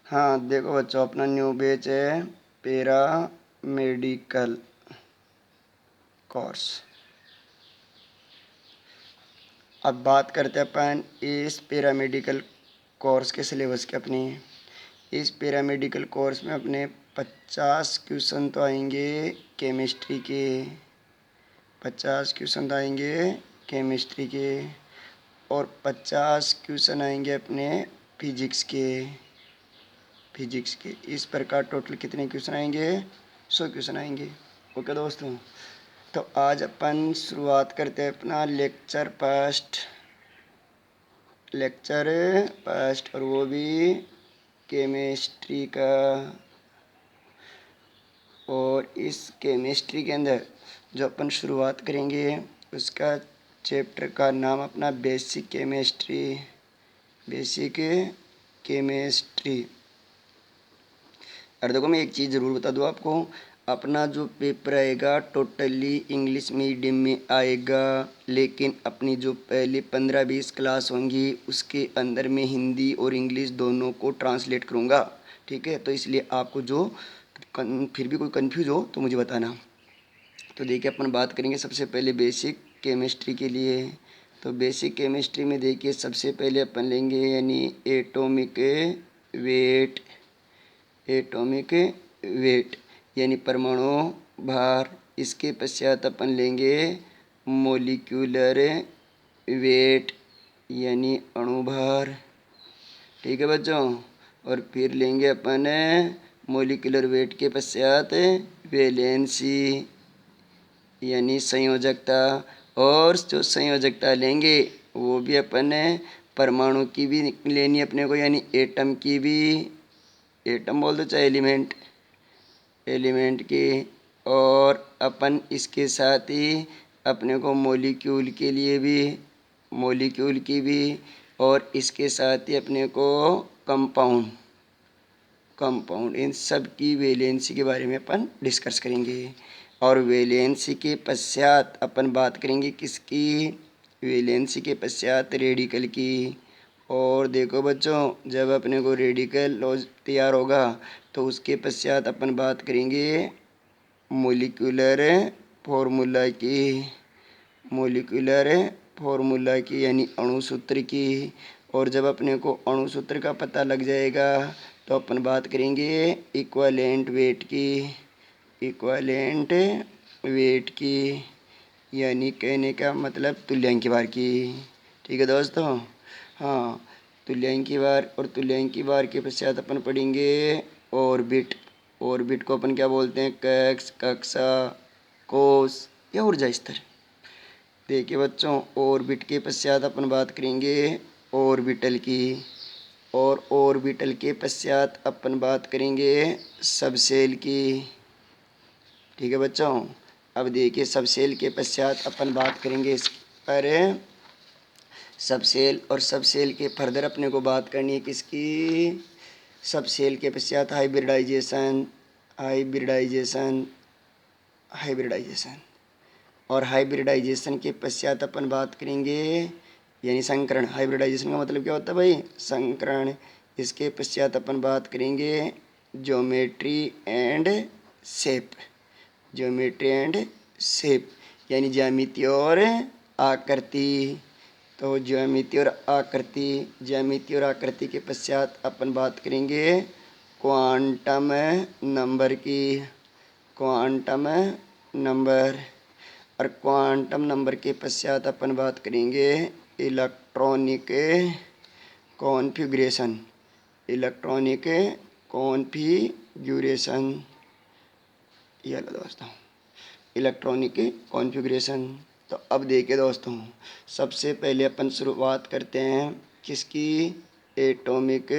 हाँ देखो बच्चों, अपना न्यू बैच है पैरा मेडिकल कोर्स। अब बात करते हैं अपन इस पैरा मेडिकल कोर्स के सिलेबस के अपने। इस पैरा मेडिकल कोर्स में अपने 50 क्वेश्चन तो आएंगे केमिस्ट्री के, 50 क्वेश्चन आएंगे केमिस्ट्री के, और 50 क्वेश्चन आएंगे अपने फिजिक्स के। इस प्रकार टोटल कितने क्वेश्चन आएंगे? 100 क्वेश्चन आएंगे। ओके दोस्तों, तो आज अपन शुरुआत करते हैं अपना लेक्चर फर्स्ट और वो भी केमिस्ट्री का। और इस केमिस्ट्री के अंदर जो अपन शुरुआत करेंगे उसका चैप्टर का नाम अपना बेसिक केमिस्ट्री। और देखो, मैं एक चीज़ ज़रूर बता दूँ आपको, अपना जो पेपर आएगा टोटली इंग्लिश मीडियम में आएगा, लेकिन अपनी जो पहले 15-20 क्लास होंगी उसके अंदर में हिंदी और इंग्लिश दोनों को ट्रांसलेट करूँगा। ठीक है, तो इसलिए आपको जो फिर भी कोई कंफ्यूज हो तो मुझे बताना। तो देखिए, अपन बात करेंगे सबसे पहले बेसिक केमिस्ट्री के लिए। तो बेसिक केमिस्ट्री में देखिए, सबसे पहले अपन लेंगे यानी एटॉमिक वेट यानी परमाणु भार। इसके पश्चात अपन लेंगे मोलिक्यूलर वेट यानी अणु भार। ठीक है बच्चों, और फिर लेंगे अपन मोलिकुलर वेट के पश्चात वैलेंसी यानी संयोजकता। और जो संयोजकता लेंगे वो भी अपन परमाणु की भी लेनी अपने को, यानी एटम की भी, एटम बोल दो चाहे एलिमेंट की। और अपन इसके साथ ही अपने को मॉलिक्यूल की भी, और इसके साथ ही अपने को कंपाउंड इन सब की वैलेंसी के बारे में अपन डिस्कस करेंगे। और वैलेंसी के पश्चात अपन बात करेंगे किसकी? वैलेंसी के पश्चात रेडिकल की। और देखो बच्चों, जब अपने को रेडिकल तैयार होगा तो उसके पश्चात अपन बात करेंगे मोलिकुलर फॉर्मूला की यानी अणुसूत्र की। और जब अपने को अणुसूत्र का पता लग जाएगा तो अपन बात करेंगे इक्विवेलेंट वेट की यानी कहने का मतलब तुल्यांकी भार की। ठीक है दोस्तों, हाँ, तुल्यांकी भार। और तुल्यांकी भार के पश्चात अपन पढ़ेंगे ऑर्बिट को अपन क्या बोलते हैं? कक्ष, कक्षा, कोश या ऊर्जा स्तर। देखिए बच्चों, ऑर्बिट के पश्चात अपन बात करेंगे ऑर्बिटल की। और ऑर्बिटल के पश्चात अपन बात करेंगे सबसेल की। ठीक है बच्चों, अब देखिए सबसेल के पश्चात अपन बात करेंगे इस पर सबसेल। और सबसेल के फर्दर अपने को बात करनी है किसकी? सबसेल के पश्चात हाइब्रिडाइजेशन। और हाइब्रिडाइजेशन के पश्चात अपन बात करेंगे यानी संकरण। हाइब्रिडाइजेशन का मतलब क्या होता है भाई? संकरण। इसके पश्चात अपन बात करेंगे ज्योमेट्री एंड शेप यानी ज्यामिति और आकृति। तो ज्यामिति और आकृति के पश्चात अपन बात करेंगे क्वांटम नंबर। और क्वांटम नंबर के पश्चात अपन बात करेंगे इलेक्ट्रॉनिक कॉन्फ़िगरेशन। ये लो दोस्तों, इलेक्ट्रॉनिक कॉन्फ़िगरेशन। तो अब देखिए दोस्तों, सबसे पहले अपन शुरुआत करते हैं किसकी? एटॉमिक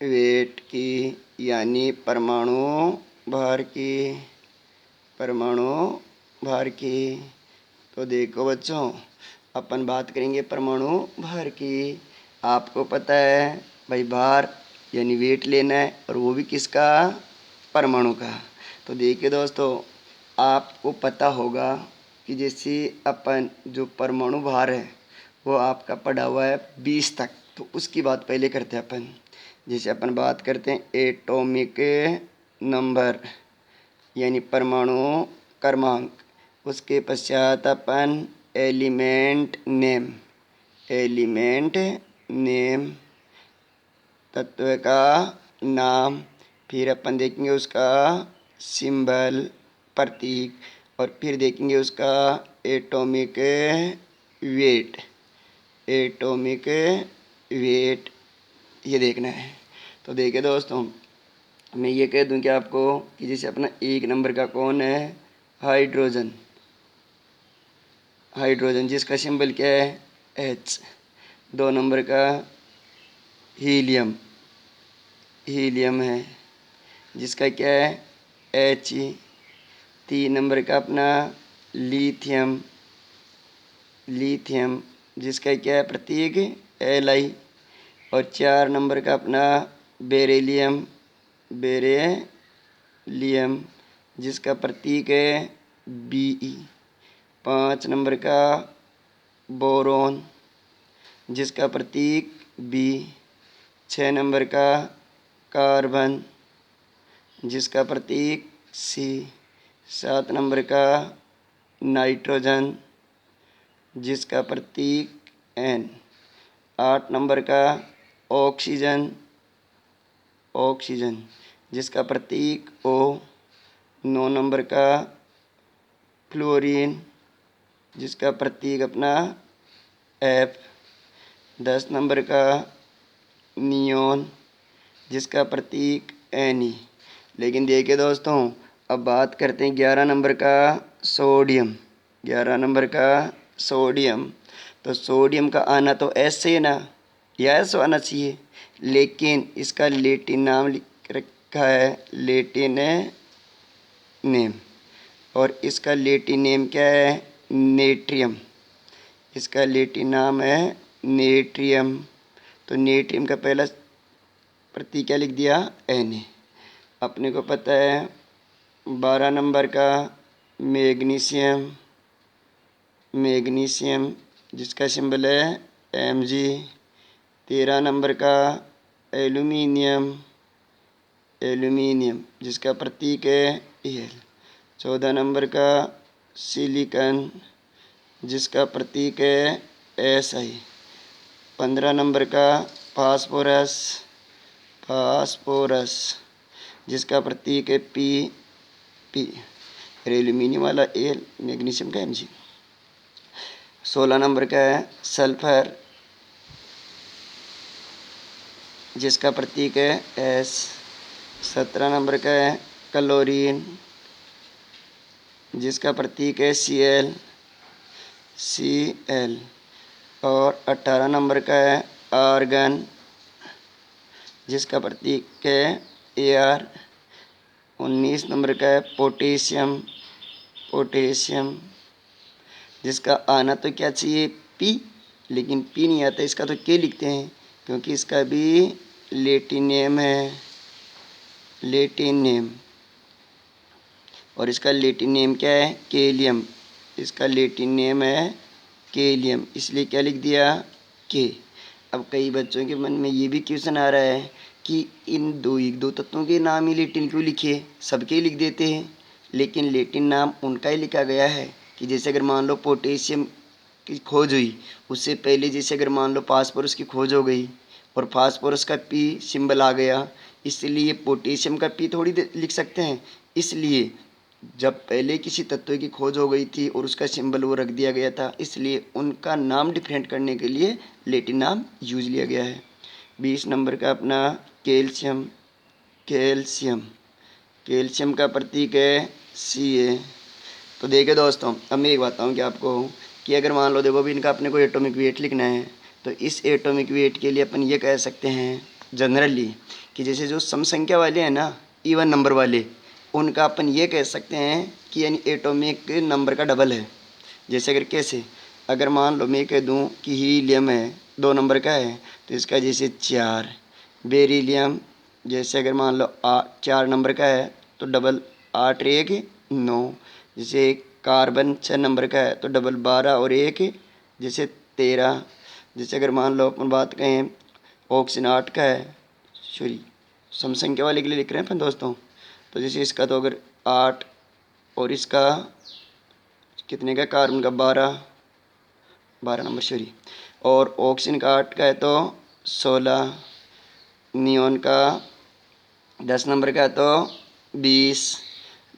वेट की यानी परमाणु भार की। तो देखो बच्चों, अपन बात करेंगे परमाणु भार की। आपको पता है भाई, भार यानी वेट लेना है, और वो भी किसका? परमाणु का। तो देखिए दोस्तों, आपको पता होगा कि जैसे अपन जो परमाणु भार है वो आपका पढ़ा हुआ है 20 तक। तो उसकी बात पहले करते हैं अपन। जैसे अपन बात करते हैं एटॉमिक नंबर यानी परमाणु क्रमांक, उसके पश्चात अपन एलिमेंट नेम तत्व का नाम, फिर अपन देखेंगे उसका सिंबल प्रतीक, और फिर देखेंगे उसका एटॉमिक वेट ये देखना है। तो देखिए दोस्तों, मैं ये कह दूं कि आपको कि जैसे अपना 1 नंबर का कौन है, हाइड्रोजन जिसका सिंबल क्या है, H। 2 नंबर का हीलियम है जिसका क्या है, He। 3 नंबर का अपना लिथियम जिसका क्या है प्रतीक, Li। और 4 नंबर का अपना बेरिलियम जिसका प्रतीक है Be। 5 नंबर का बोरॉन जिसका प्रतीक B। 6 नंबर का कार्बन जिसका प्रतीक C। 7 नंबर का नाइट्रोजन जिसका प्रतीक N। 8 नंबर का ऑक्सीजन जिसका प्रतीक O। 9 नंबर का फ्लोरीन जिसका प्रतीक अपना F। 10 नंबर का नियोन जिसका प्रतीक Ne। लेकिन देखिए दोस्तों, अब बात करते हैं 11 नंबर का सोडियम। तो सोडियम का आना तो एस से ना, या एस आना चाहिए, लेकिन इसका लेटिन नाम लिख रखा है, लेटिन नेम, और इसका लेटिन नेम क्या है, नेट्रियम। इसका लेटिन नाम है नेट्रियम। तो नेट्रियम का पहला प्रतीक क्या लिख दिया, Na। अपने को पता है 12 नंबर का मैग्नीशियम जिसका सिंबल है Mg। 13 नंबर का एल्यूमिनियम जिसका प्रतीक है Al। 14 नंबर का सिलिकॉन जिसका प्रतीक है Si। 15 नंबर का फास्फोरस जिसका प्रतीक है P। एल्यूमिनियम वाला Al, मैग्नीशियम का Mg। 16 नंबर का है सल्फर जिसका प्रतीक है S। 17 नंबर का है क्लोरीन जिसका प्रतीक है Cl। और 18 नंबर का है आर्गन जिसका प्रतीक है Ar। 19 नंबर का है पोटेशियम जिसका आना तो क्या चाहिए, P, लेकिन P नहीं आता, इसका तो K लिखते हैं क्योंकि इसका भी लेटिन नेम है, और इसका लेटिन नेम क्या है, केलियम। इसका लेटिन नेम है केलियम, इसलिए क्या लिख दिया, K। अब कई बच्चों के मन में ये भी क्वेश्चन आ रहा है कि इन दो तत्वों के नाम ही लेटिन क्यों लिखे, सबके ही लिख देते हैं। लेकिन लेटिन नाम उनका ही लिखा गया है कि जैसे अगर मान लो पोटेशियम की खोज हुई, उससे पहले जैसे अगर मान लो फास्फोरस की खोज हो गई और फास्फोरस का P सिंबल आ गया, इसलिए पोटेशियम का P थोड़ी लिख सकते हैं। इसलिए जब पहले किसी तत्व की खोज हो गई थी और उसका सिंबल वो रख दिया गया था, इसलिए उनका नाम डिफरेंट करने के लिए लेटिन नाम यूज लिया गया है। 20 नंबर का अपना कैल्शियम का प्रतीक है Ca। तो देखिए दोस्तों, अब मैं एक बात बताऊँ कि आपको कि अगर मान लो देखो भी इनका अपने को एटॉमिक वेट लिखना है, तो इस एटॉमिक वेट के लिए अपन ये कह सकते हैं जनरली कि जैसे जो सम संख्या वाले हैं ना, इवन नंबर वाले, उनका अपन ये कह सकते हैं कि यानी एटॉमिक नंबर का डबल है। जैसे अगर कैसे, अगर मान लो मैं कह दूं कि हीलियम है 2 नंबर का है, तो इसका जैसे 4। बेरिलियम जैसे अगर मान लो 4 नंबर का है तो डबल 8 और 1 9। जैसे कार्बन 6 नंबर का है तो डबल 12 और 1 जैसे 13। जैसे अगर मान लो अपन बात करें ऑक्सीजन 8 का है, सॉरी सम संख्या वाले के लिए लिख रहे हैं अपन दोस्तों। तो जैसे इसका तो अगर 8 और इसका कितने का, कार्बन का 12 नंबर सॉरी, और ऑक्सीजन का 8 का है तो 16, नियोन का 10 नंबर का है तो 20,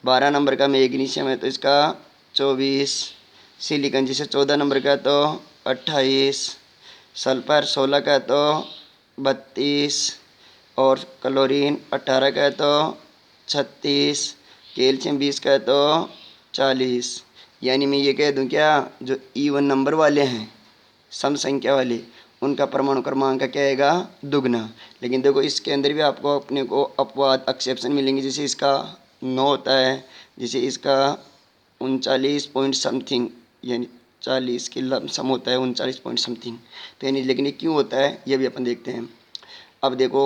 12 नंबर का मैग्नीशियम है तो इसका 24, सिलिकॉन जिसे 14 नंबर का है तो 28, सल्फर 16 का है तो 32, और क्लोरीन 18 का है तो 36, कैल्शियम 20 का है तो 40। यानी मैं ये कह दूं क्या, जो इवन नंबर वाले हैं सम संख्या वाले, उनका परमाणु क्रमांक क्या आएगा, दुगना। लेकिन देखो इसके अंदर भी आपको अपने को अपवाद एक्सेप्शन मिलेंगे। जैसे इसका 9 होता है, जैसे इसका 39 पॉइंट समथिंग, यानी 40 के लमसम होता है 39 पॉइंट समथिंग। तो यानी लेकिन ये क्यों होता है ये भी अपन देखते हैं। अब देखो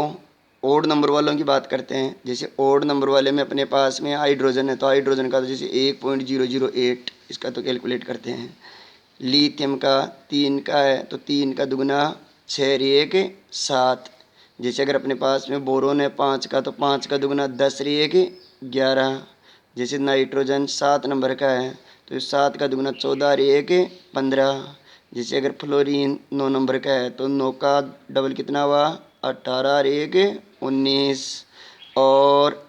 ओड नंबर वालों की बात करते हैं। जैसे ओड नंबर वाले में अपने पास में हाइड्रोजन है तो हाइड्रोजन का तो जैसे 1.008 इसका तो कैलकुलेट करते हैं। लिथियम का 3 का है तो 3 का दुगना 6 1 7। जैसे अगर अपने पास में बोरोन है 5 का तो 5 का दुगना 10 1 11। जैसे नाइट्रोजन 7 नंबर का है तो 7 का दुगना 14 1 15। जैसे अगर फ्लोरीन 9 नंबर का है तो 9 का डबल कितना हुआ 18 1 19। और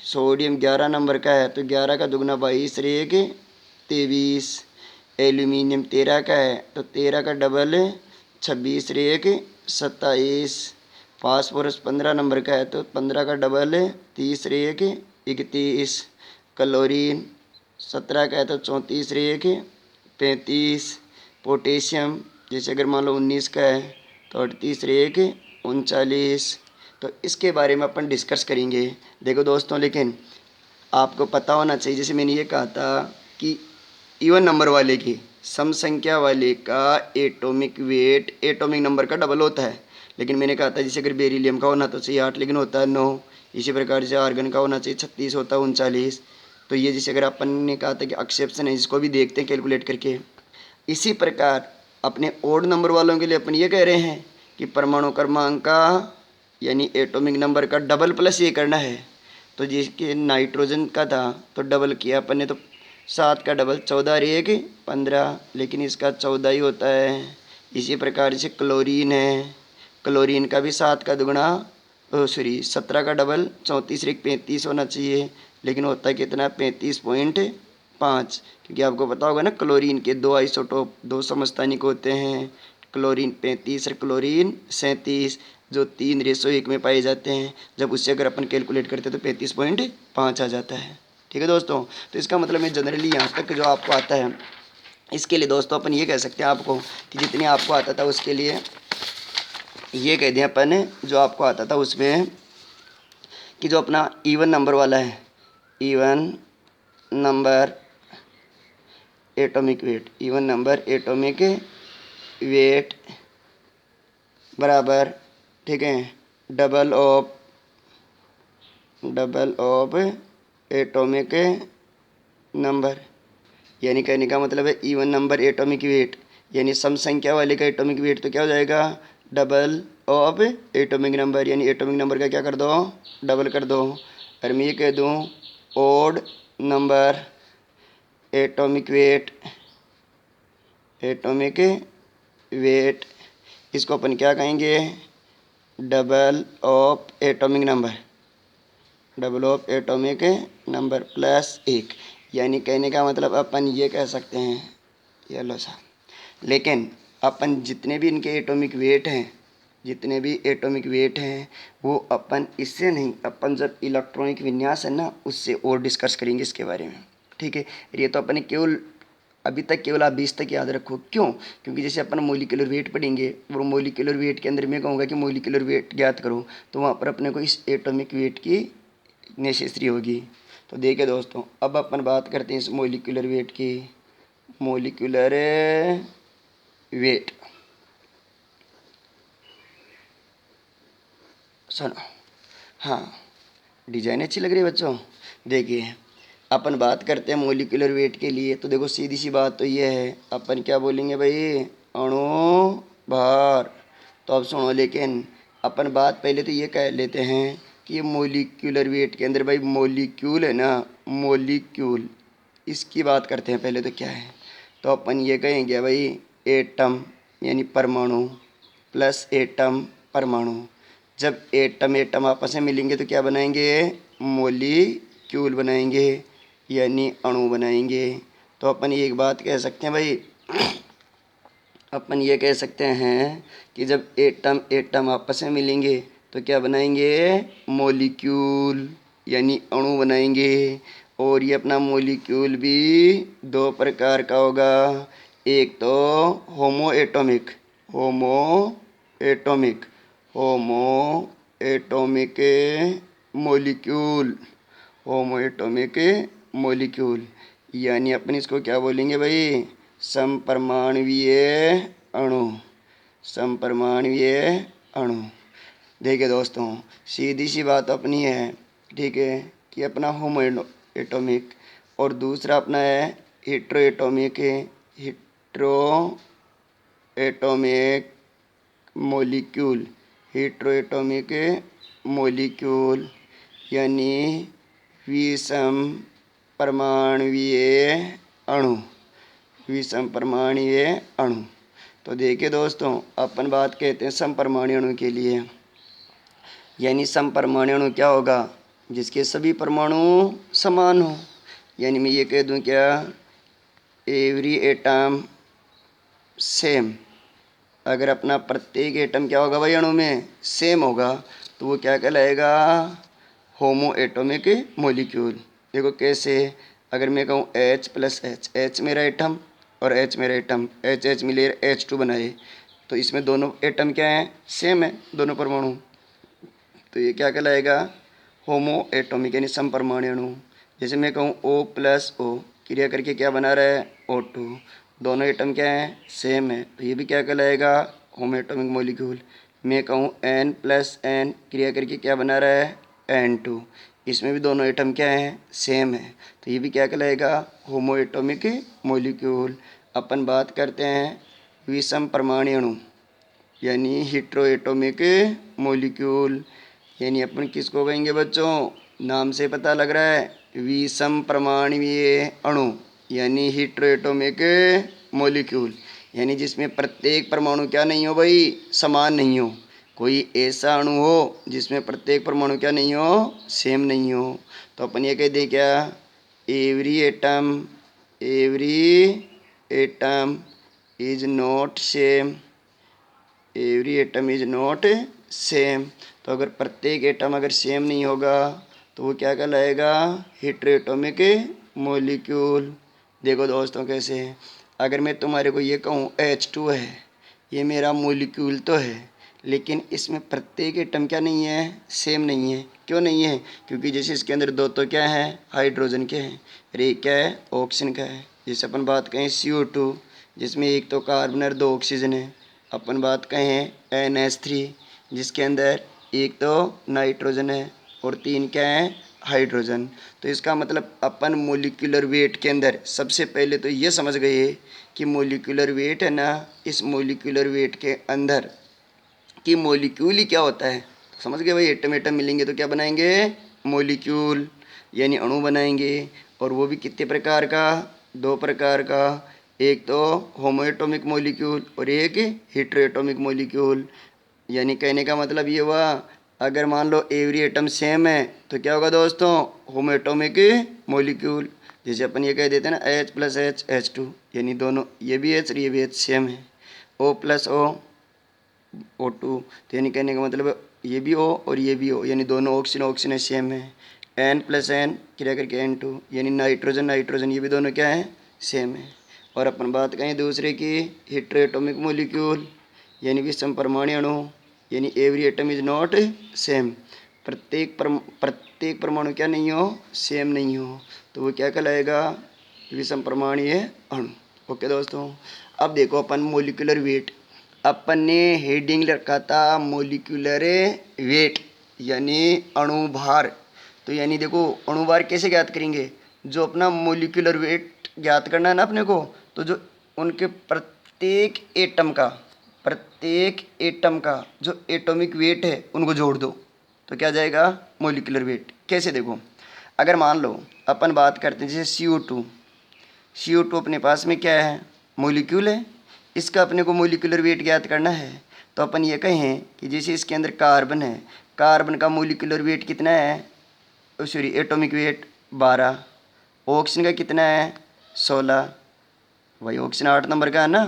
सोडियम 11 नंबर का है तो 11 का दुगना 22 1 23। एल्यूमिनियम 13 का है तो 13 का डबल 26 1 27। फास्फोरस 15 नंबर का है तो 15 का डबल 30 1 31। क्लोरीन 17 का है तो 34 1 35। पोटेशियम जैसे अगर मान लो 19 का है तो 38 1 39। तो इसके बारे में अपन डिस्कस करेंगे। देखो दोस्तों, लेकिन आपको पता होना चाहिए, जैसे मैंने ये कहा था कि इवन नंबर वाले की सम संख्या वाले का एटॉमिक वेट एटॉमिक नंबर का डबल होता है। लेकिन मैंने कहा था जैसे अगर बेरिलियम का होना तो चाहिए 8 लेकिन होता है 9। इसी प्रकार से आर्गन का होना चाहिए 36 होता है 39। तो ये जैसे अगर अपन ने कहा था कि एक्सेप्शन है, इसको भी देखते हैं कैलकुलेट करके। इसी प्रकार अपने ओड नंबर वालों के लिए अपन ये कह रहे हैं कि परमाणु क्रमांक का यानी एटॉमिक नंबर का डबल प्लस ये करना है। तो जिसके नाइट्रोजन का था तो डबल किया अपन ने तो 7 का डबल 14 1 15, लेकिन इसका 14 ही होता है। इसी प्रकार से क्लोरीन है, क्लोरीन का भी 7 का दुगना सॉरी 17 का डबल 34 1 35 होना चाहिए, लेकिन होता है कितना 35.5। क्योंकि आपको पता होगा ना क्लोरीन के 2 आइसोटोप 2 समस्थानिक होते हैं, क्लोरीन 35 और क्लोरीन 37, जो 3:1 में पाए जाते हैं। जब उससे अगर अपन कैलकुलेट करते हैं तो 35.5 आ जाता है। ठीक है दोस्तों, तो इसका मतलब है जनरली यहाँ तक जो आपको आता है इसके लिए दोस्तों अपन ये कह सकते हैं आपको कि जितने आपको आता था उसके लिए ये कह दें अपन जो आपको आता था उसमें कि जो अपना इवन नंबर वाला है, even number atomic weight, even number atomic weight बराबर, ठीक है, डबल ऑफ एटॉमिक नंबर। यानी कहने का मतलब है इवन नंबर एटॉमिक वेट यानी सम संख्या वाले का एटॉमिक वेट तो क्या हो जाएगा डबल ऑफ एटॉमिक नंबर, यानी एटॉमिक नंबर का क्या कर दो डबल कर दो। और मैं ये कह दूँ ओड नंबर एटॉमिक वेट इसको अपन क्या कहेंगे double of atomic number plus 1। यानी कहने का मतलब अपन ये कह सकते हैं, ये लो साहब, लेकिन अपन जितने भी इनके एटॉमिक वेट हैं वो अपन इससे नहीं, अपन जब इलेक्ट्रॉनिक विन्यास है ना उससे और डिस्कस करेंगे इसके बारे में। ठीक है, ये तो अपन केवल अभी तक केवल आप 20 तक याद रखो। क्यों? क्योंकि जैसे अपन मोलिकुलर वेट पढ़ेंगे वो मोलिकुलर वेट के अंदर मैं कहूँगा कि मोलिकुलर वेट ज्ञात करो तो वहाँ पर अपने को इस एटॉमिक वेट की नेसेसरी होगी। तो देखिए दोस्तों, अब अपन बात करते हैं इस मोलिकुलर वेट की। मोलिकुलर वेट सुनो, हाँ डिजाइन अच्छी लग रही है बच्चों। देखिए अपन बात करते हैं मोलिकुलर वेट के लिए, तो देखो सीधी सी बात तो ये है अपन क्या बोलेंगे भाई अणु भार। अब सुनो, लेकिन अपन बात पहले तो ये कह लेते हैं कि मोलिक्यूलर वेट के अंदर भाई मोलिक्यूल है ना, मोलिक्यूल, इसकी बात करते हैं पहले तो क्या है। तो अपन ये कहेंगे भाई एटम यानी परमाणु प्लस एटम परमाणु। जब एटम एटम आपस में मिलेंगे तो क्या बनाएंगे, मोलिक्यूल बनाएंगे यानी अणु बनाएंगे। तो अपन एक बात कह सकते हैं भाई, अपन ये कह सकते हैं कि जब एटम एटम आपस में मिलेंगे तो क्या बनाएंगे, मोलिक्यूल यानी अणु बनाएंगे। और ये अपना मोलिक्यूल भी दो प्रकार का होगा, एक तो होमो एटॉमिक, होमो एटॉमिक, होमो एटॉमिक मोलिक्यूल, होमो एटॉमिक मोलिक्यूल, यानी अपन इसको क्या बोलेंगे भाई, समपरमाणवीय अणु, समपरमाणवीय अणु। देखिए दोस्तों, सीधी सी बात अपनी है, ठीक है, कि अपना होमो एटॉमिक और दूसरा अपना है hetero atomic, hetero atomic molecule, hetero atomic molecule यानी विषम परमाणवीय अणु, विषम परमाणुीय अणु। तो देखिए दोस्तों, अपन बात कहते हैं समपरमाणु अणु के लिए, यानी समपरमाणु अणु क्या होगा, जिसके सभी परमाणु समान हो। यानी मैं ये कह दूं क्या, एवरी एटम सेम। अगर अपना प्रत्येक एटम क्या होगा भाई अणु में, सेम होगा, तो वो क्या कहलाएगा, होमो एटॉमिक मोलिक्यूल। देखो कैसे, अगर मैं कहूँ H प्लस एच, एच मेरा एटम और एच मेरा एटम, एच एच मिले H2 बनाए, तो इसमें दोनों एटम क्या हैं, सेम है, दोनों परमाणु। तो ये क्या कहलाएगा, होमो एटॉमिक यानी समपरमाणु अणु। जैसे मैं कहूँ O प्लस O, क्रिया करके क्या बना रहा है, O2, दोनों एटम क्या हैं, सेम है, तो ये भी क्या कहलाएगा, होमो एटॉमिक मोलिक्यूल। मैं कहूँ N प्लस N, क्रिया करके क्या बना रहा है, N2, इसमें भी दोनों एटम क्या हैं, सेम है, तो ये भी क्या कहलाएगा, होमो एटॉमिक मोलिक्यूल। अपन बात करते हैं विषम परमाणु अणु यानी हेट्रो एटॉमिक मोलिक्यूल, यानी अपन किसको कहेंगे बच्चों, नाम से पता लग रहा है, विषम परमाणुीय अणु यानी हेट्रो एटॉमिक मोलिक्यूल, यानी जिसमें प्रत्येक परमाणु क्या नहीं हो भाई, समान नहीं हो। कोई ऐसा अणु हो जिसमें प्रत्येक परमाणु क्या नहीं हो, सेम नहीं हो। तो अपन ये कह दें क्या, every atom, every atom is not same, every atom is not same. तो अगर प्रत्येक एटम अगर सेम नहीं होगा तो वो क्या कहलाएगा, हेट्रो एटॉमिक मोलिक्यूल। देखो दोस्तों कैसे, अगर मैं तुम्हारे को ये कहूँ H2 है, ये मेरा मोलिक्यूल तो है, लेकिन इसमें प्रत्येक एटम क्या नहीं है, सेम नहीं है। क्यों नहीं है, क्योंकि जैसे इसके अंदर दो तो क्या है, हाइड्रोजन के हैं, और एक क्या है, ऑक्सीजन का है। जैसे अपन बात कहें CO2, जिसमें एक तो कार्बन और दो ऑक्सीजन है। अपन बात कहें NH3, जिसके अंदर एक तो नाइट्रोजन है और तीन क्या है, हाइड्रोजन। तो इसका मतलब अपन मोलिकुलर वेट के अंदर सबसे पहले तो ये समझ गए कि मोलिकुलर वेट है ना, इस मोलिकुलर वेट के अंदर कि मोलिक्यूल ही क्या होता है। तो समझ गए भाई, एटम एटम मिलेंगे तो क्या बनाएंगे, मोलिक्यूल यानी अणु बनाएंगे। और वो भी कितने प्रकार का, दो प्रकार का, एक तो होमो एटॉमिक मोलिक्यूल और एक हेट्रो एटॉमिक मोलिक्यूल। यानी कहने का मतलब ये हुआ, अगर मान लो एवरी एटम सेम है तो क्या होगा दोस्तों, होमो एटॉमिक मोलिक्यूल। जैसे अपन ये कह देते हैं ना H प्लस H H2, यानी दोनों ये भी H और ये भी H सेम है। O प्लस O O2, तो यानी कहने का मतलब ये भी O और ये भी O, यानी दोनों ऑक्सीजन ऑक्सीजन सेम है। N प्लस N क्रिया करके N2, यानी नाइट्रोजन नाइट्रोजन, ये भी दोनों क्या है, सेम है। और अपन बात करें दूसरे की, हेट्रो एटॉमिक मोलिक्यूल यानी विषम परमाणु अणु, यानी every atom is not same, प्रत्येक परमाणु क्या नहीं हो, सेम नहीं हो, तो वो क्या कहलाएगा, विषम परमाणुीय अणु। ओके दोस्तों, अब देखो अपन मोलिकुलर वेट, अपन ने हेडिंग रखा था मोलिकुलर वेट यानी अणुभार। तो यानी देखो अणुभार कैसे ज्ञात करेंगे, जो अपना मोलिकुलर वेट ज्ञात करना है ना अपने को, तो जो उनके प्रत्येक एटम का प्रत्येक एटम का जो एटॉमिक वेट है उनको जोड़ दो तो क्या जाएगा मोलिकुलर वेट। कैसे देखो, अगर मान लो अपन बात करते हैं जैसे CO2 अपने पास में क्या है मोलिक्यूल है, इसका अपने को मोलिकुलर वेट ज्ञात करना है। तो अपन ये कहें कि जैसे इसके अंदर कार्बन है, कार्बन का मोलिकुलर वेट कितना है, सॉरी एटॉमिक वेट 12, ऑक्सीजन का कितना है 16, वही ऑक्सीजन 8 नंबर का है ना।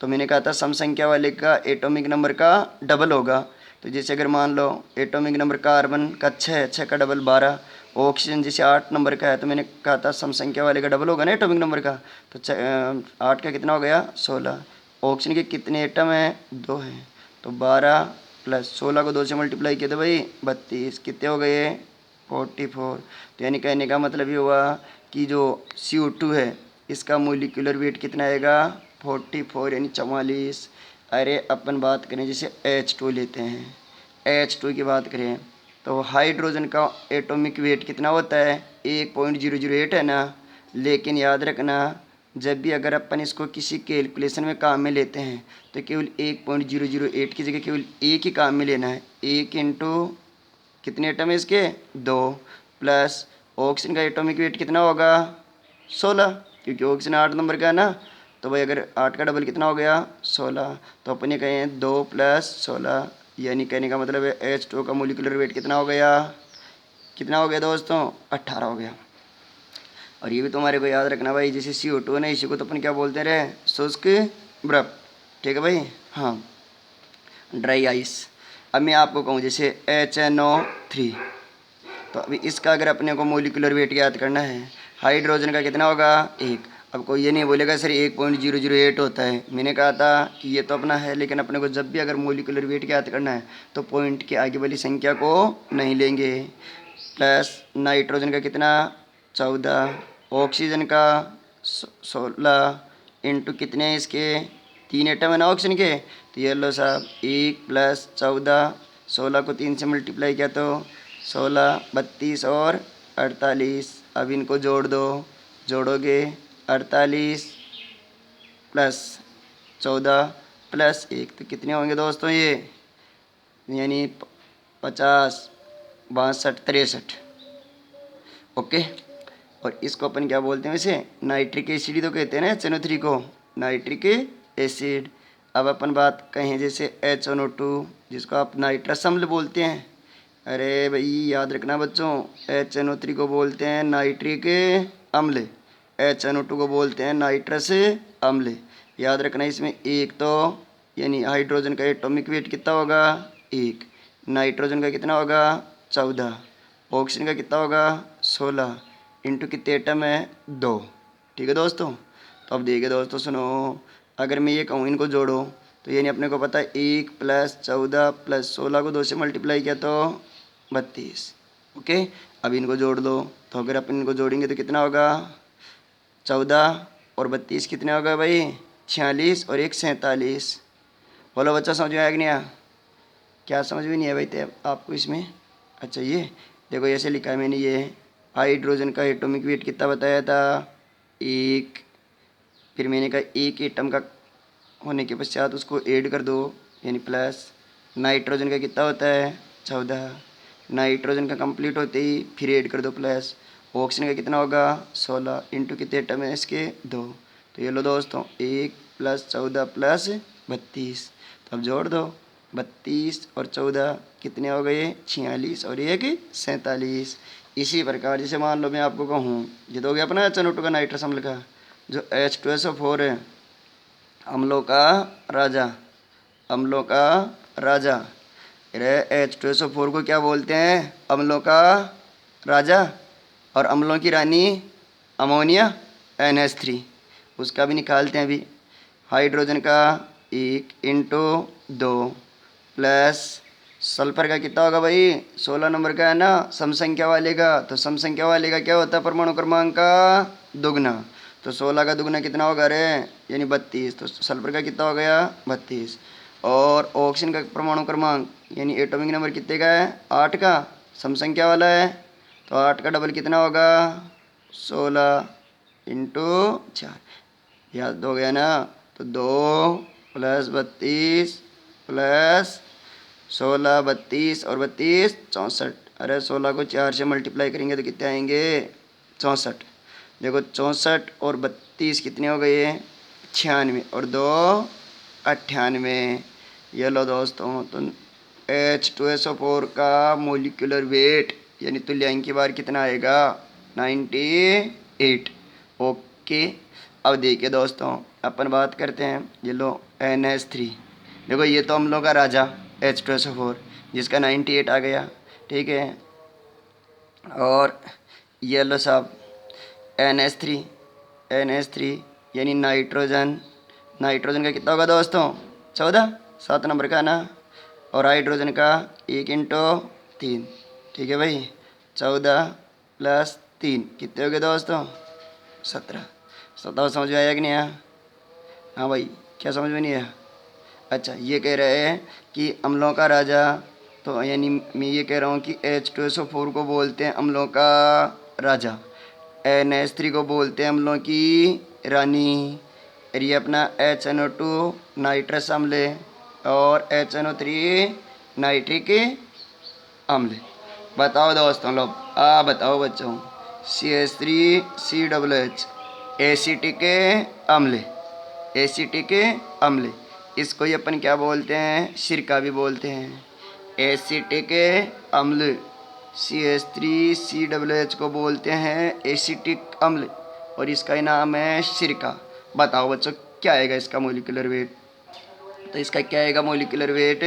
तो मैंने कहा था सम संख्या वाले का एटॉमिक नंबर का डबल होगा। तो जैसे अगर मान लो एटॉमिक नंबर कार्बन का 6 का डबल 12, ऑक्सीजन जैसे 8 नंबर का है तो मैंने कहा था सम संख्या वाले का डबल होगा ना एटॉमिक नंबर का। तो 8 का कितना हो गया 16। ऑक्सीजन के कितने एटम हैं 2 हैं, तो 12 प्लस 16 को 2 से मल्टीप्लाई किया तो भाई 32, कितने हो गए 44। तो यानी कहने का मतलब ये हुआ कि जो CO2 है इसका मोलिकुलर वेट कितना आएगा 44 यानी 44। अरे अपन बात करें जैसे H2 लेते हैं, H2 की बात करें तो हाइड्रोजन का एटॉमिक वेट कितना होता है 1.008 है ना। लेकिन याद रखना जब भी अगर अपन इसको किसी कैलकुलेशन में काम में लेते हैं तो केवल 1.008 की जगह केवल एक ही काम में लेना है। 1 इंटू कितने एटम है इसके 2, प्लस ऑक्सीजन का एटॉमिक वेट कितना होगा 16, क्योंकि ऑक्सीजन 8 नंबर का है ना। तो भाई अगर 8 का डबल कितना हो गया 16, तो अपन ये कहें 2 प्लस 16, यानी कहने का मतलब है H2 का मोलिकुलर वेट कितना हो गया, कितना हो गया दोस्तों 18 हो गया। और ये भी तुम्हारे को याद रखना भाई, जैसे CO2 है ना इसी को तो अपन क्या बोलते रहे शुष्क बर्फ, ठीक है भाई। हाँ ड्राई आइस। अब मैं आपको कहूँ जैसे HNO3, तो अभी इसका अगर अपने को मोलिकुलर वेट याद करना है हाइड्रोजन का कितना होगा 1। अब कोई ये नहीं बोलेगा सर 1.008 होता है, मैंने कहा था कि ये तो अपना है, लेकिन अपने को जब भी अगर मोलिकुलर वेट याद करना है तो पॉइंट के आगे वाली संख्या को नहीं लेंगे। प्लस नाइट्रोजन का कितना 14, ऑक्सीजन का 16 इंटू कितने हैं इसके 3 एटम है ना ऑक्सीजन के। तो ये लो साहब 1 प्लस 14, 16 को 3 से मल्टीप्लाई किया तो 16, 32 और 48। अब इनको जोड़ दो, जोड़ोगे 48 प्लस 14 प्लस 1 तो कितने होंगे दोस्तों ये, यानी 50, 62, 63। ओके। और इसको अपन क्या बोलते हैं वैसे नाइट्रिक एसिड तो कहते हैं ना HNO3 को, नाइट्रिक एसिड। अब अपन बात कहें जैसे HNO2 जिसको आप नाइट्रस अम्ल बोलते हैं। अरे भाई याद रखना बच्चों HNO3 को बोलते हैं नाइट्रिक अम्ल, HNO2 को बोलते हैं नाइट्रस अम्ल। याद रखना इसमें एक तो यानी हाइड्रोजन का एटॉमिक वेट कितना होगा 1, नाइट्रोजन का कितना होगा 14, ऑक्सीजन का कितना होगा 16 इंटू कितने एटम है 2। ठीक है दोस्तों। तो अब देखिए दोस्तों सुनो, अगर मैं ये कहूँ इनको जोड़ो तो यानी अपने को पता है 1 प्लस 14 प्लस 16 को 2 से मल्टीप्लाई किया तो 32। ओके। अब इनको जोड़ दो, तो अगर अपन इनको जोड़ेंगे तो कितना होगा 14 और 32 कितने होगा भाई 46 और 1 47। बोलो बच्चा समझ में आया कि नहीं आया, क्या समझ में नहीं आया भाई तो आपको इसमें। अच्छा ये देखो ऐसे लिखा है मैंने, ये हाइड्रोजन का एटॉमिक वेट कितना बताया था 1, फिर मैंने कहा एक एटम का होने के पश्चात उसको ऐड कर दो यानी प्लस। नाइट्रोजन का कितना होता है 14, नाइट्रोजन का कंप्लीट होते ही फिर ऐड कर दो प्लस। ऑक्सीजन का कितना होगा 16 इंटू कितने एटम है इसके 2। तो ये लो दोस्तों 1 प्लस 14 प्लस 32, तो अब जोड़ दो 32 और 14 कितने हो गए 46 और 1 47। इसी प्रकार जैसे मान लो मैं आपको कहूँ ये तो हो गया अपना HNO2 का नाइट्रस अम्ल का, जो H2SO4 है अम्लों का राजा, अम्लों का राजा। H2SO4 को क्या बोलते हैं अम्लों का राजा, और अम्लों की रानी अमोनिया NH3, उसका भी निकालते हैं अभी। हाइड्रोजन का 1 इंटू 2 प्लस सल्फर का कितना होगा भाई 16 नंबर का है ना सम संख्या वाले का। तो सम संख्या वाले का क्या होता है परमाणु क्रमांक का दुगना, तो 16 का दुगना कितना होगा रे यानी 32, तो सल्फर का कितना हो गया 32। और ऑक्सीजन का परमाणु क्रमांक यानी एटॉमिक नंबर कितने का है 8 का, सम संख्या वाला है। तो 8 का डबल कितना होगा 16 इंटू 4, याद हो गया ना। तो 2 प्लस 32 प्लस 16, 32 और 32 64। अरे 16 को 4 से मल्टीप्लाई करेंगे तो कितने आएंगे 64। देखो 64 और 32 कितने हो गए 96 और 2 98। ये लो दोस्तों, तो H2SO4 का मोलिकुलर वेट यानी तुल्यांकी भार कितना आएगा 98। ओके, अब देखिए दोस्तों अपन बात करते हैं। ये लो NH3, देखो ये तो अम्लों का राजा H2SO4 जिसका 98 आ गया, ठीक है। और ये लो साहब NH3 यानी नाइट्रोजन का कितना होगा दोस्तों 14, 7 नंबर का ना। और हाइड्रोजन का 1 × 3, ठीक है भाई। 14 + 3 कितने हो गए दोस्तों 17। समझ में आया कि नहीं आया? हाँ भाई, क्या समझ में नहीं आया? अच्छा, ये कह रहे हैं कि अम्लों का राजा, तो यानी मैं ये कह रहा हूँ कि H2SO4 को बोलते हैं अम्लों का राजा, NH3 को बोलते हैं अम्लों की रानी, और ये अपना HNO2 नाइट्रस अम्ल है और HNO3 नाइट्रिक अम्ल। बताओ दोस्तों लोग, बताओ बच्चों, CH3COOH एसिटिक अम्ल, इसको ही अपन क्या बोलते हैं सिरका भी बोलते हैं। एसिटिक अम्ल CH3COOH को बोलते हैं एसिटिक अम्ल और इसका ही नाम है सिरका। बताओ बच्चों क्या आएगा इसका मोलिकुलर वेट? तो इसका क्या आएगा मोलिकुलर वेट?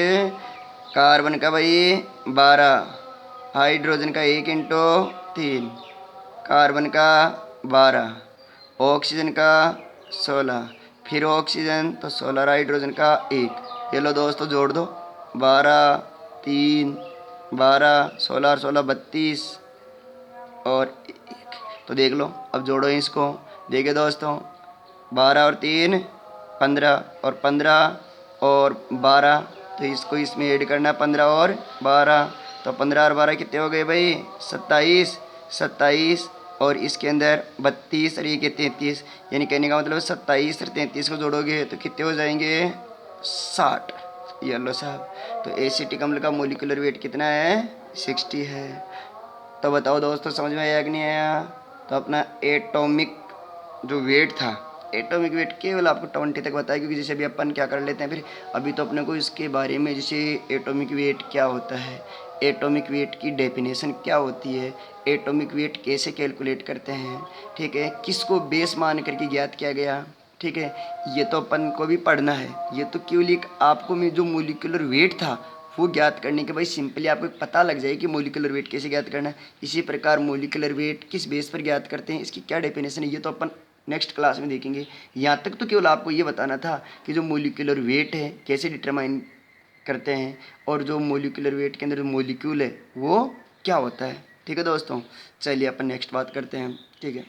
कार्बन का भाई 12, हाइड्रोजन का 1 × 3, कार्बन का 12, ऑक्सीजन का 16, फिर ऑक्सीजन तो 16, हाइड्रोजन का 1। ये लो दोस्तों जोड़ दो, 12 3 12 16 और 16 32 और 1। तो देख लो, अब जोड़ो इसको। देखिए दोस्तों, 12 और 3 15 और 15 और 12, तो इसको इसमें ऐड करना 15 और 12, तो 15 और 12 कितने हो गए भाई 27 और इसके अंदर 32 और ये के 33, यानी कहने का मतलब 27 और 33 को जोड़ोगे तो कितने हो जाएंगे 60। ये लो साहब, तो एसिटिक अम्ल का मोलिकुलर वेट कितना है 60 है। तो बताओ दोस्तों समझ में आया कि नहीं आया? तो अपना एटॉमिक जो वेट था, एटॉमिक वेट केवल आपको 20 तक बताया, क्योंकि जैसे अभी अपन क्या कर लेते हैं फिर अभी तो अपने को इसके बारे में, जैसे एटॉमिक वेट क्या होता है, एटॉमिक वेट की डेफिनेशन क्या होती है, एटॉमिक वेट कैसे कैलकुलेट करते हैं, ठीक है, किसको बेस मान करके ज्ञात किया गया, ठीक है, ये तो अपन को भी पढ़ना है। ये तो केवल एक आपको में जो मोलिकुलर वेट था वो ज्ञात करने के बाद सिंपली आपको पता लग जाए कि मोलिकुलर वेट कैसे ज्ञात करना है। इसी प्रकार मोलिकुलर वेट किस बेस पर ज्ञात करते हैं, इसकी क्या डेफिनेशन है, ये तो अपन नेक्स्ट क्लास में देखेंगे। यहाँ तक तो केवल आपको ये बताना था कि जो मोलिकुलर वेट है कैसे डिटरमाइन करते हैं और जो मोलिकुलर वेट के अंदर जो मोलिक्यूल है वो क्या होता है। ठीक है दोस्तों, चलिए अपन नेक्स्ट बात करते हैं। ठीक है।